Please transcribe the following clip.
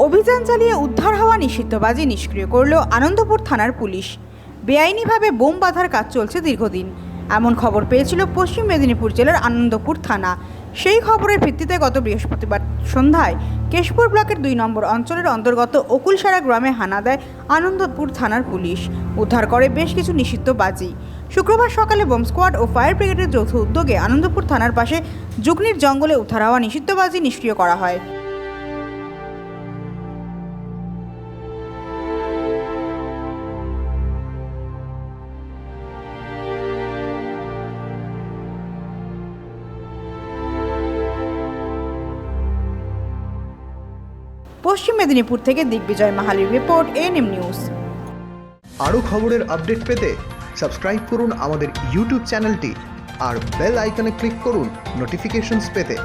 অভিযান চালিয়ে উদ্ধার হওয়া নিষিদ্ধ বাজি নিষ্ক্রিয় করল আনন্দপুর থানার পুলিশ। বেআইনিভাবে বোম বাঁধার কাজ চলছে দীর্ঘদিন, এমন খবর পেয়েছিল পশ্চিম মেদিনীপুর জেলার আনন্দপুর থানা। সেই খবরের ভিত্তিতে গত বৃহস্পতিবার সন্ধ্যায় কেশপুর ব্লকের 2 নম্বর অঞ্চলের অন্তর্গত অকুলসারা গ্রামে হানা দেয় আনন্দপুর থানার পুলিশ। উদ্ধার করে বেশ কিছু নিষিদ্ধ বাজি। শুক্রবার সকালে বোম স্কোয়াড ও ফায়ার ব্রিগেডের যৌথ উদ্যোগে আনন্দপুর থানার পাশে জুগনির জঙ্গলে উদ্ধার হওয়া নিষিদ্ধ বাজি নিষ্ক্রিয় করা হয়। পশ্চিম মেদিনীপুর থেকে দিগ্বিজয় মাহালির রিপোর্ট, এএনএম নিউজ। আরও খবরের আপডেট পেতে সাবস্ক্রাইব করুন আমাদের ইউটিউব চ্যানেলটি আর বেল আইকনে ক্লিক করুন নোটিফিকেশনস পেতে।